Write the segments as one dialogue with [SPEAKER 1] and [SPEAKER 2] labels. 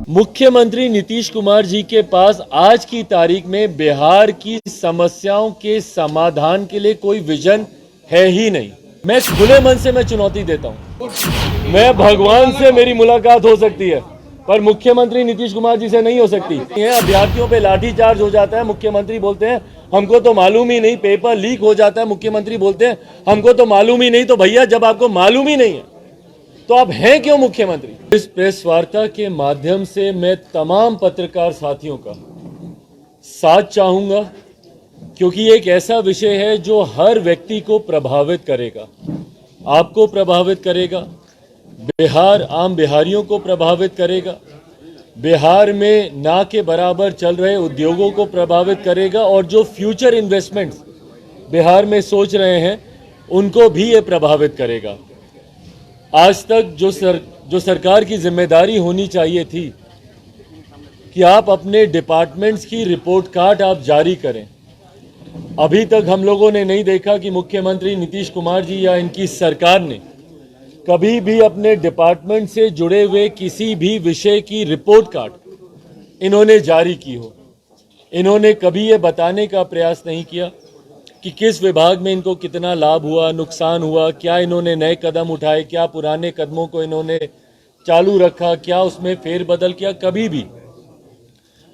[SPEAKER 1] मुख्यमंत्री नीतीश कुमार जी के पास आज की तारीख में बिहार की समस्याओं के समाधान के लिए कोई विजन है ही नहीं। मैं खुले मन से चुनौती देता हूं। मैं भगवान से मेरी मुलाकात हो सकती है पर मुख्यमंत्री नीतीश कुमार जी से नहीं हो सकती। ये अभ्यर्थियों पे लाठीचार्ज हो जाता है, मुख्यमंत्री बोलते हैं हमको तो मालूम ही नहीं, पेपर लीक हो जाता है, मुख्यमंत्री बोलते हैं हमको तो मालूम ही नहीं। तो भैया जब आपको मालूम ही नहीं है तो आप हैं क्यों मुख्यमंत्री? इस प्रेस वार्ता के माध्यम से मैं तमाम पत्रकार साथियों का साथ चाहूंगा क्योंकि ये एक ऐसा विषय है जो हर व्यक्ति को प्रभावित करेगा, आपको प्रभावित करेगा, बिहार आम बिहारियों को प्रभावित करेगा, बिहार में ना के बराबर चल रहे उद्योगों को प्रभावित करेगा और जो फ्यूचर इन्वेस्टमेंट्स बिहार में सोच रहे हैं उनको भी ये प्रभावित करेगा। आज तक जो सरकार की जिम्मेदारी होनी चाहिए थी कि आप अपने डिपार्टमेंट्स की रिपोर्ट कार्ड आप जारी करें, अभी तक हम लोगों ने नहीं देखा कि मुख्यमंत्री नीतीश कुमार जी या इनकी सरकार ने कभी भी अपने डिपार्टमेंट से जुड़े हुए किसी भी विषय की रिपोर्ट कार्ड इन्होंने जारी की हो। इन्होंने कभी ये बताने का प्रयास नहीं किया कि किस विभाग में इनको कितना लाभ हुआ, नुकसान हुआ, क्या इन्होंने नए कदम उठाए, क्या पुराने कदमों को इन्होंने चालू रखा, क्या उसमें फेरबदल किया। कभी भी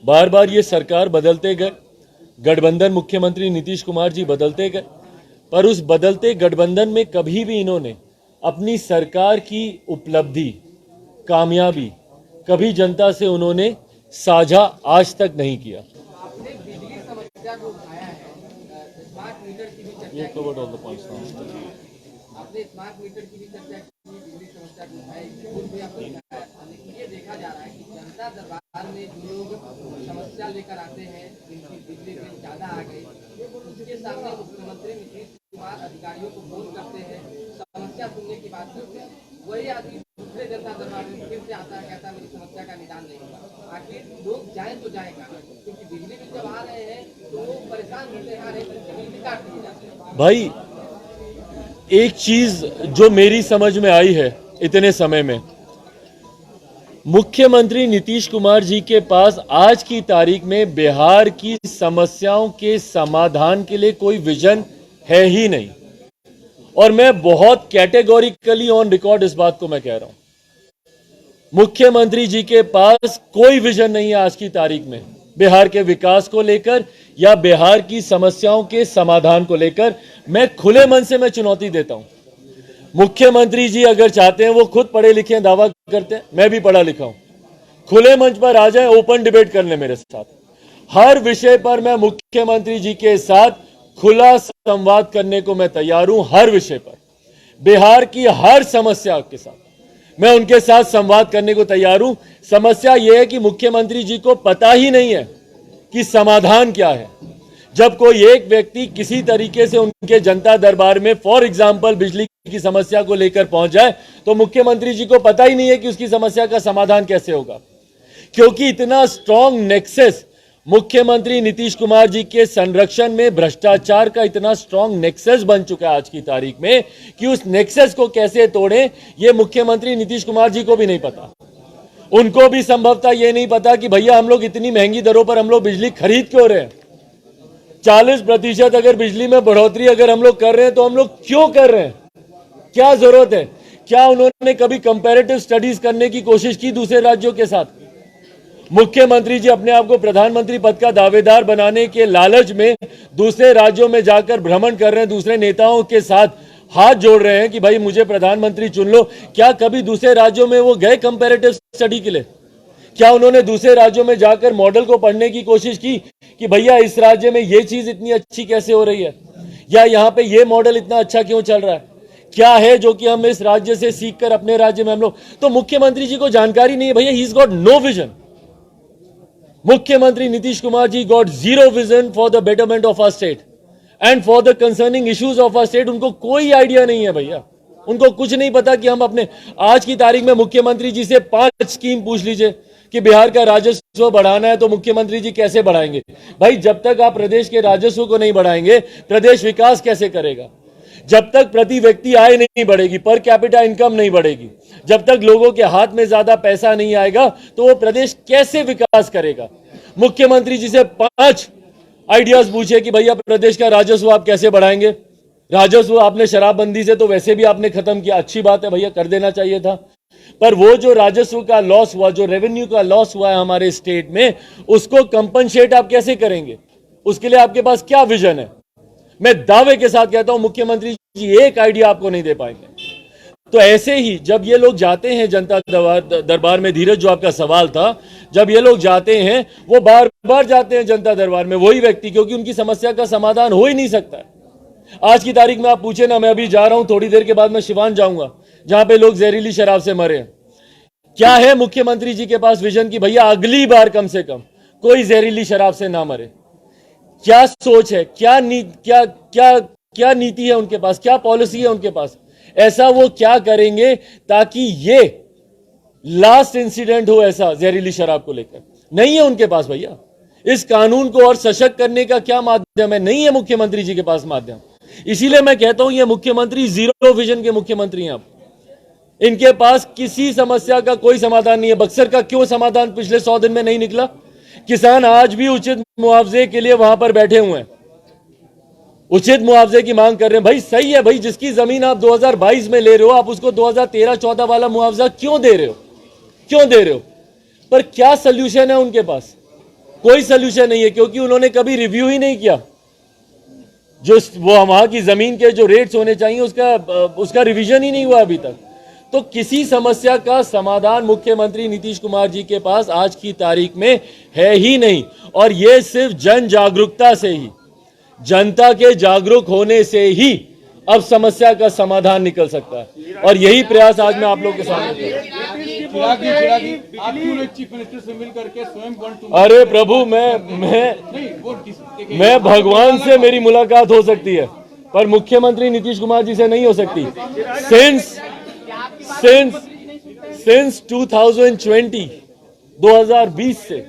[SPEAKER 1] बार बार ये सरकार बदलते गए, गठबंधन मुख्यमंत्री नीतीश कुमार जी बदलते गए, पर उस बदलते गठबंधन में कभी भी इन्होंने अपनी सरकार की उपलब्धि, कामयाबी कभी जनता से उन्होंने साझा आज तक नहीं किया। ये covered all the points now. आपने स्मार्ट मीटर की भी चर्चा की, बिजली समस्या को उठाई, खुद भी आपने उठाया, लेकिन ये देखा जा रहा है कि जनता दरबार में जो लोग समस्या लेकर आते हैं, जिनकी बिजली बिल ज्यादा आ गई, उसके सामने मुख्यमंत्री नीतीश कुमार अधिकारियों को फोन करते हैं, समस्या सुनने की बात करते हैं, वही आदमी दूसरे जनता दरबार में फिर से आता है, कहता है मेरी समस्या का निदान नहीं होगा। आखिर लोग जाए तो जाएगा, क्योंकि बिजली बिल जब आ रहे हैं तो वो परेशान होते आ रहे हैं, बिजली काट दिए जाते हैं। भाई एक चीज जो मेरी समझ में आई है इतने समय में, मुख्यमंत्री नीतीश कुमार जी के पास आज की तारीख में बिहार की समस्याओं के समाधान के लिए कोई विजन है ही नहीं। और मैं बहुत कैटेगोरिकली ऑन रिकॉर्ड इस बात को मैं कह रहा हूं, मुख्यमंत्री जी के पास कोई विजन नहीं है आज की तारीख में बिहार के विकास को लेकर या बिहार की समस्याओं के समाधान को लेकर। मैं खुले मन से चुनौती देता हूं, मुख्यमंत्री जी अगर चाहते हैं, वो खुद पढ़े लिखे दावा करते हैं, मैं भी पढ़ा लिखा हूं, खुले मंच पर आ जाए, ओपन डिबेट कर ले मेरे साथ, हर विषय पर मैं मुख्यमंत्री जी के साथ खुला संवाद करने को मैं तैयार हूं। हर विषय पर, बिहार की हर समस्या के साथ मैं उनके साथ संवाद करने को तैयार हूं। समस्या यह है कि मुख्यमंत्री जी को पता ही नहीं है कि समाधान क्या है। जब कोई एक व्यक्ति किसी तरीके से उनके जनता दरबार में फॉर एग्जांपल बिजली की समस्या को लेकर पहुंच जाए तो मुख्यमंत्री जी को पता ही नहीं है कि उसकी समस्या का समाधान कैसे होगा, क्योंकि इतना स्ट्रांग नेक्सस मुख्यमंत्री नीतीश कुमार जी के संरक्षण में भ्रष्टाचार का इतना स्ट्रांग नेक्सस बन चुका है आज की तारीख में कि उस नेक्सस को कैसे तोड़ें ये मुख्यमंत्री नीतीश कुमार जी को भी नहीं पता। उनको भी संभवतः ये नहीं पता कि भैया हम लोग इतनी महंगी दरों पर हम लोग बिजली खरीद क्यों रहे हैं, 40% अगर बिजली में बढ़ोतरी अगर हम लोग कर रहे हैं तो हम लोग क्यों कर रहे हैं, क्या जरूरत है। क्या उन्होंने कभी कंपैरेटिव स्टडीज करने की कोशिश की दूसरे राज्यों के साथ? मुख्यमंत्री जी अपने आप को प्रधानमंत्री पद का दावेदार बनाने के लालच में दूसरे राज्यों में जाकर भ्रमण कर रहे हैं, दूसरे नेताओं के साथ हाथ जोड़ रहे हैं कि भाई मुझे प्रधानमंत्री चुन लो। क्या कभी दूसरे राज्यों में वो गए कंपैरेटिव स्टडी के लिए? क्या उन्होंने दूसरे राज्यों में जाकर मॉडल को पढ़ने की कोशिश की कि भैया इस राज्य में ये चीज इतनी अच्छी कैसे हो रही है, या यहाँ पे ये मॉडल इतना अच्छा क्यों चल रहा है, क्या है जो कि हम इस राज्य से सीखकर अपने राज्य में हम लोग। तो मुख्यमंत्री जी को जानकारी नहीं है भैया, he is got no vision. मुख्यमंत्री Nitish Kumar ji got zero vision for the betterment of our state and for the concerning issues of our state. उनको कोई आइडिया नहीं है भैया, उनको कुछ नहीं पता कि हम अपने आज की तारीख में मुख्यमंत्री जी से 5 स्कीम पूछ लीजिए कि बिहार का राजस्व बढ़ाना है तो मुख्यमंत्री जी कैसे बढ़ाएंगे? भाई जब तक आप प्रदेश के राजस्व को नहीं बढ़ाएंगे प्रदेश विकास कैसे करेगा? जब तक प्रति व्यक्ति आय नहीं बढ़ेगी, पर कैपिटा इनकम नहीं बढ़ेगी, जब तक लोगों के हाथ में ज्यादा पैसा नहीं आएगा, तो वो प्रदेश कैसे विकास करेगा? मुख्यमंत्री जी से 5 आइडियाज पूछे कि भैया प्रदेश का राजस्व आप कैसे बढ़ाएंगे। राजस्व आपने शराबबंदी से तो वैसे भी आपने खत्म किया, अच्छी बात है भैया, कर देना चाहिए था, पर वो जो राजस्व का लॉस हुआ, जो रेवेन्यू का लॉस हुआ है हमारे स्टेट में, उसको कंपनसेट आप कैसे करेंगे? उसके लिए आपके पास क्या विजन है? मैं दावे के साथ कहता हूं मुख्यमंत्री जी एक आइडिया आपको नहीं दे पाएंगे। तो ऐसे ही जब ये लोग जाते हैं जनता दरबार में, धीरज जो आपका सवाल था, जब ये लोग जाते हैं वो बार बार जाते हैं जनता दरबार में, वही व्यक्ति, क्योंकि उनकी समस्या का समाधान हो ही नहीं सकता है। आज की तारीख में आप पूछे ना, मैं अभी जा रहा हूं, थोड़ी देर के बाद मैं सिवान जाऊंगा, जहां पे लोग जहरीली शराब से मरे हैं। क्या है मुख्यमंत्री जी के पास विजन कि भैया अगली बार कम से कम कोई जहरीली शराब से ना मरे? क्या सोच है, क्या नीति है उनके पास, क्या पॉलिसी है उनके पास? ऐसा वो क्या करेंगे ताकि ये लास्ट इंसिडेंट हो ऐसा जहरीली शराब को लेकर? नहीं है उनके पास भैया। इस कानून को और सशक्त करने का क्या माध्यम है? नहीं है मुख्यमंत्री जी के पास माध्यम। इसीलिए मैं कहता हूं ये मुख्यमंत्री जीरो विजन के मुख्यमंत्री हैं। अब इनके पास किसी समस्या का कोई समाधान नहीं है। बक्सर का क्यों समाधान पिछले 100 दिन में नहीं निकला? किसान आज भी उचित मुआवजे के लिए वहां पर बैठे हुए हैं, उचित मुआवजे की मांग कर रहे हैं। भाई सही है भाई, जिसकी जमीन आप 2022 में ले रहे हो, आप उसको 2013-14 वाला मुआवजा क्यों दे रहे हो? क्यों दे रहे हो? पर क्या सोल्यूशन है उनके पास? कोई सोल्यूशन नहीं है, क्योंकि उन्होंने कभी रिव्यू ही नहीं किया। जो वो वहां की जमीन के जो रेट्स होने चाहिए उसका रिवीजन ही नहीं हुआ अभी तक। तो किसी समस्या का समाधान मुख्यमंत्री नीतीश कुमार जी के पास आज की तारीख में है ही नहीं। और यह सिर्फ जन जागरूकता से ही, जनता के जागरूक होने से ही अब समस्या का समाधान निकल सकता है। और यही प्रयास आज मैं आप लोगों के सामने। अरे प्रभु, मैं भगवान से मेरी मुलाकात हो सकती है, पर मुख्यमंत्री नीतीश कुमार जी से नहीं हो सकती। सिंस 2020 से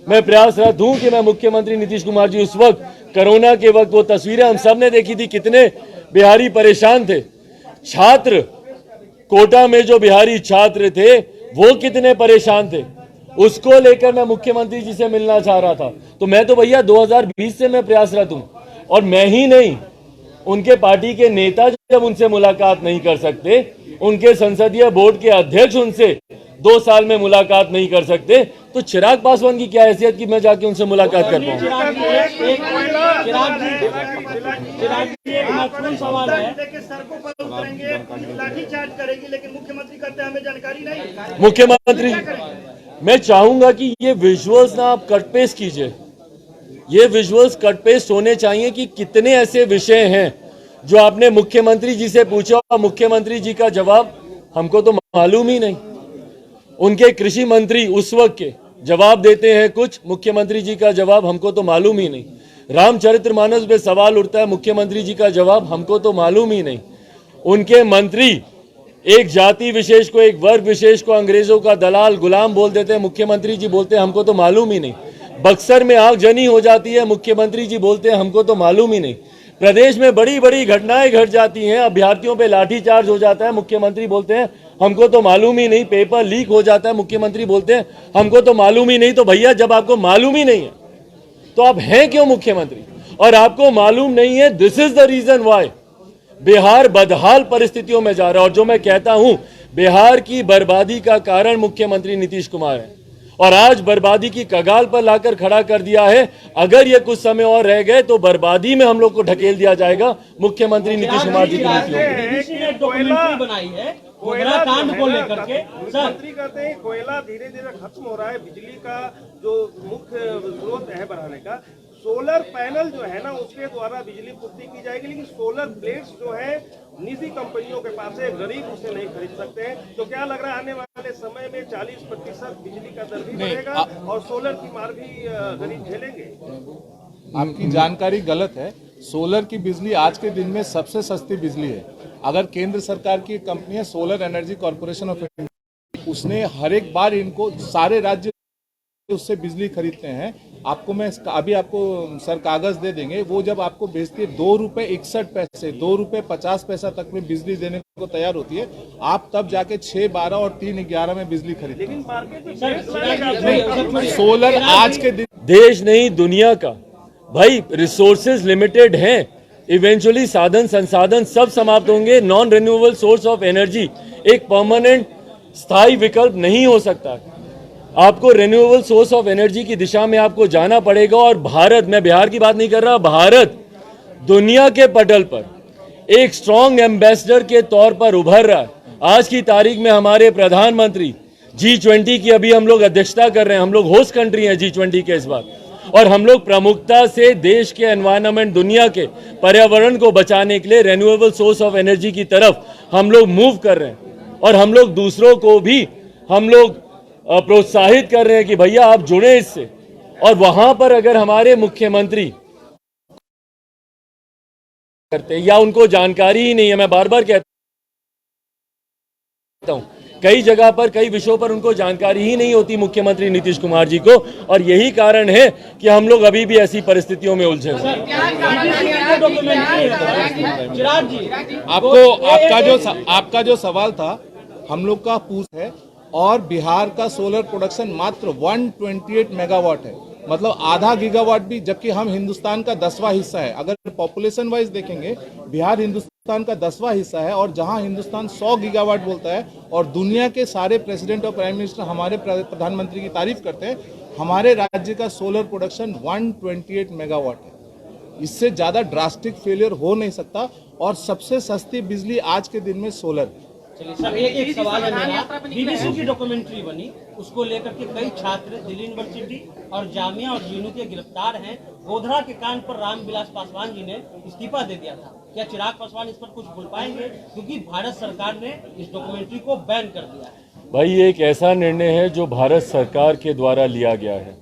[SPEAKER 1] मैं प्रयासरत हूं कि मैं मुख्यमंत्री नीतीश कुमार जी, उस वक्त कोरोना के वक्त वो तस्वीरें हम सब ने देखी थी, कितने बिहारी परेशान थे। छात्र, कोटा में जो बिहारी छात्र थे वो कितने परेशान थे, उसको लेकर मैं मुख्यमंत्री जी से मिलना चाह रहा था। तो मैं तो भैया 2020 से मैं प्रयासरत हूं। और मैं ही नहीं, उनके पार्टी के नेता जब उनसे मुलाकात नहीं कर सकते, उनके संसदीय बोर्ड के अध्यक्ष उनसे 2 साल में मुलाकात नहीं कर सकते, तो चिराग पासवान की क्या हैसियत कि मैं जाके उनसे मुलाकात कर पाऊं?
[SPEAKER 2] सवाल है, लाठीचार्ज करेगी, लेकिन मुख्यमंत्री कहते हैं हमें जानकारी नहीं।
[SPEAKER 1] मुख्यमंत्री, मैं चाहूंगा कि ये विजुअल्स ना आप कट पेस्ट कीजिए। ये विजुअल्स कट पेस्ट होने चाहिए कि कितने ऐसे विषय हैं जो आपने मुख्यमंत्री जी से पूछा और मुख्यमंत्री जी का जवाब हमको तो मालूम ही नहीं। उनके कृषि मंत्री उस वक्त के जवाब देते हैं कुछ, मुख्यमंत्री जी का जवाब हमको तो मालूम ही नहीं। रामचरितमानस पे सवाल उठता है, मुख्यमंत्री जी का जवाब हमको तो मालूम ही नहीं। उनके मंत्री एक जाति विशेष को, एक वर्ग विशेष को अंग्रेजों का दलाल, गुलाम बोल देते हैं, मुख्यमंत्री जी बोलते हैं हमको तो मालूम ही नहीं। बक्सर में आगजनी हो जाती है, मुख्यमंत्री जी बोलते हैं हमको तो मालूम ही नहीं। प्रदेश में बड़ी बड़ी घटनाएं घट जाती हैं, अभ्यर्थियों पे लाठीचार्ज हो जाता है, मुख्यमंत्री बोलते हैं हमको तो मालूम ही नहीं। पेपर लीक हो जाता है, मुख्यमंत्री बोलते हैं हमको तो मालूम ही नहीं। तो भैया जब आपको मालूम ही नहीं है तो आप हैं क्यों मुख्यमंत्री? और आपको मालूम नहीं है, this is the reason why Bihar बदहाल परिस्थितियों में जा रहा है। और जो मैं कहता हूं, बिहार की बर्बादी का कारण मुख्यमंत्री नीतीश कुमार है, और आज बर्बादी की कगार पर लाकर खड़ा कर दिया है। अगर ये कुछ समय और रह गए तो बर्बादी में हम लोग को ढकेल दिया जाएगा मुख्यमंत्री नीतीश कुमार जी की नीतियों।
[SPEAKER 2] बनाई है कोयला कांड को लेकर के, मंत्री कहते हैं कोयला धीरे धीरे खत्म हो रहा है, बिजली का जो मुख्य स्रोत है बढ़ाने का, सोलर पैनल जो है ना उसके द्वारा बिजली पूर्ति की जाएगी, लेकिन सोलर प्लेट्स जो है निजी कंपनियों के पास है, गरीब उसे नहीं खरीद सकते हैं। तो क्या लग रहा है आने वाले समय में 40% बिजली का दर भी बढ़ेगा और सोलर की मार भी गरीब झेलेंगे?
[SPEAKER 3] आपकी जानकारी गलत है। सोलर की बिजली आज के दिन में सबसे सस्ती बिजली है। अगर केंद्र सरकार की कंपनी है solar energy corporation of India, उसने हर एक बार इनको सारे राज्य उससे बिजली खरीदते हैं। आपको मैं अभी आपको सर कागज दे देंगे, वो जब आपको बेचती है 2 रुपए 61 पैसे 2 रुपए 50 पैसा तक में बिजली देने को तैयार होती है, आप तब जाके 6, 12 और 3, 11 में बिजली खरीदते हैं।
[SPEAKER 2] लेकिन मार्केट में
[SPEAKER 3] सोलर आज के दिन
[SPEAKER 1] देश नहीं दुनिया का भाई रिसोर्सेज लिमिटेड हैं, इवेंचुअली साधन संसाधन सब समाप्त होंगे। Non renewable source of energy एक परमानेंट स्थायी विकल्प नहीं हो सकता। आपको रिन्यूएबल सोर्स ऑफ एनर्जी की दिशा में आपको जाना पड़ेगा। और भारत, मैं बिहार की बात नहीं कर रहा, भारत दुनिया के पटल पर एक स्ट्रॉन्ग एम्बेसडर के तौर पर उभर रहा है। आज की तारीख में हमारे प्रधानमंत्री G20 की अभी हम लोग अध्यक्षता कर रहे हैं, हम लोग होस्ट कंट्री हैं G20 के इस बार, और हम लोग प्रमुखता से देश के एनवायरनमेंट, दुनिया के पर्यावरण को बचाने के लिए रिन्यूएबल सोर्स ऑफ एनर्जी की तरफ हम लोग मूव कर रहे हैं। और हम लोग दूसरों को भी हम लोग प्रोत्साहित कर रहे हैं कि भैया आप जुड़े इससे। और वहां पर अगर हमारे मुख्यमंत्री करते या उनको जानकारी ही नहीं है, मैं बार बार कहता हूं कई जगह पर कई विषयों पर उनको जानकारी ही नहीं होती मुख्यमंत्री नीतीश कुमार जी को, और यही कारण है कि हम लोग अभी भी ऐसी परिस्थितियों में उलझे हुए हैं।
[SPEAKER 3] आपका जो सवाल था हम लोग का पूछ है, और बिहार का सोलर प्रोडक्शन मात्र 128 मेगावाट है, मतलब आधा गीगावाट भी, जबकि हम हिंदुस्तान का 10वां हिस्सा है। अगर पॉपुलेशन वाइज देखेंगे बिहार हिंदुस्तान का 10वां हिस्सा है, और जहां हिंदुस्तान 100 गीगावाट बोलता है और दुनिया के सारे प्रेसिडेंट और प्राइम मिनिस्टर हमारे प्रधानमंत्री की तारीफ करते हैं, हमारे राज्य का सोलर प्रोडक्शन 128 मेगावाट है। इससे ज्यादा ड्रास्टिक फेलियर हो नहीं सकता, और सबसे सस्ती बिजली आज के दिन में सोलर।
[SPEAKER 4] चलिए सर, एक सवाल है मेरा। बीबीसी की डॉक्यूमेंट्री बनी, उसको लेकर के कई छात्र दिल्ली यूनिवर्सिटी और जामिया और जीनू के गिरफ्तार हैं। गोधरा के कांड पर रामविलास पासवान जी ने इस्तीफा दे दिया था, क्या चिराग पासवान इस पर कुछ बोल पाएंगे, क्योंकि भारत सरकार ने इस डॉक्यूमेंट्री को बैन कर दिया है?
[SPEAKER 1] भाई ये एक ऐसा निर्णय है जो भारत सरकार के द्वारा लिया गया है।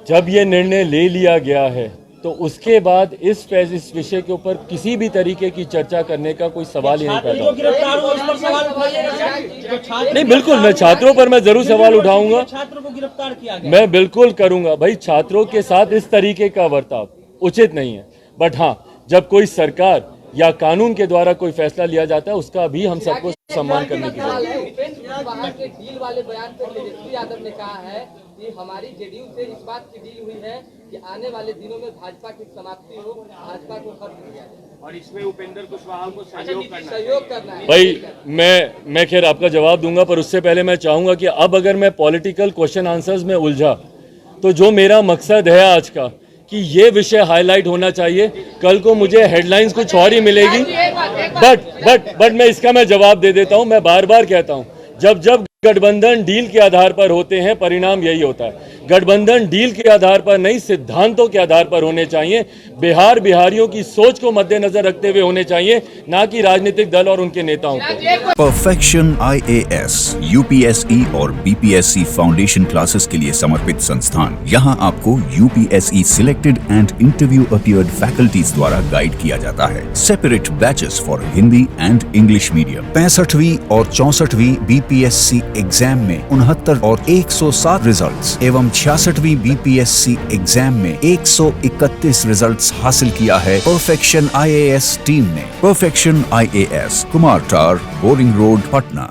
[SPEAKER 1] जब ये निर्णय ले लिया गया है तो उसके बाद इस विषय के ऊपर किसी भी तरीके की चर्चा करने का कोई सवाल ही नहीं पैदा होता। नहीं, बिल्कुल मैं छात्रों पर मैं जरूर सवाल उठाऊंगा,
[SPEAKER 4] छात्रों को गिरफ्तार किया गया,
[SPEAKER 1] मैं बिल्कुल करूंगा। भाई छात्रों के साथ इस तरीके का बर्ताव उचित नहीं है, बट हाँ जब कोई सरकार या कानून के द्वारा कोई फैसला लिया जाता है उसका भी हम सबको सम्मान करने की जरूरत है।
[SPEAKER 5] बाहर के डील वाले बयान पर तेजस्वी यादव ने कहा है कि हमारी जेडीयू से इस बात की डील हुई है कि आने वाले दिनों में भाजपा की समाप्ति हो, भाजपा को खत्म किया जाए, और इसमें उपेंद्र कुशवाहा को सहयोग करना है।
[SPEAKER 1] भाई मैं खैर आपका जवाब दूंगा, पर उससे पहले मैं चाहूंगा कि अब अगर मैं पॉलिटिकल क्वेश्चन आंसर्स में उलझा तो जो मेरा मकसद है आज का कि ये विषय हाईलाइट होना चाहिए, कल को मुझे हेडलाइंस कुछ और ही मिलेगी। बट मैं इसका मैं जवाब दे देता हूं। मैं बार बार कहता हूं, जब गठबंधन डील के आधार पर होते हैं परिणाम यही होता है। गठबंधन डील के आधार पर नहीं, सिद्धांतों के आधार पर होने चाहिए। बिहारियों की सोच को मद्देनजर रखते हुए होने चाहिए, ना कि राजनीतिक दल और उनके नेताओं को।
[SPEAKER 6] परफेक्शन IAS, UPSE और BPSC फाउंडेशन क्लासेस के लिए समर्पित संस्थान। यहाँ आपको UPSE selected and interview appeared faculties द्वारा गाइड किया जाता है। Separate batches for Hindi and English medium. 65वीं और 64वीं BPSC एग्जाम में 69 और 107 रिजल्ट्स एवं 66वीं BPSC एग्जाम में 131 रिजल्ट्स हासिल किया है परफेक्शन IAS टीम ने। Perfection IAS, Kumar tower, boring road, Patna.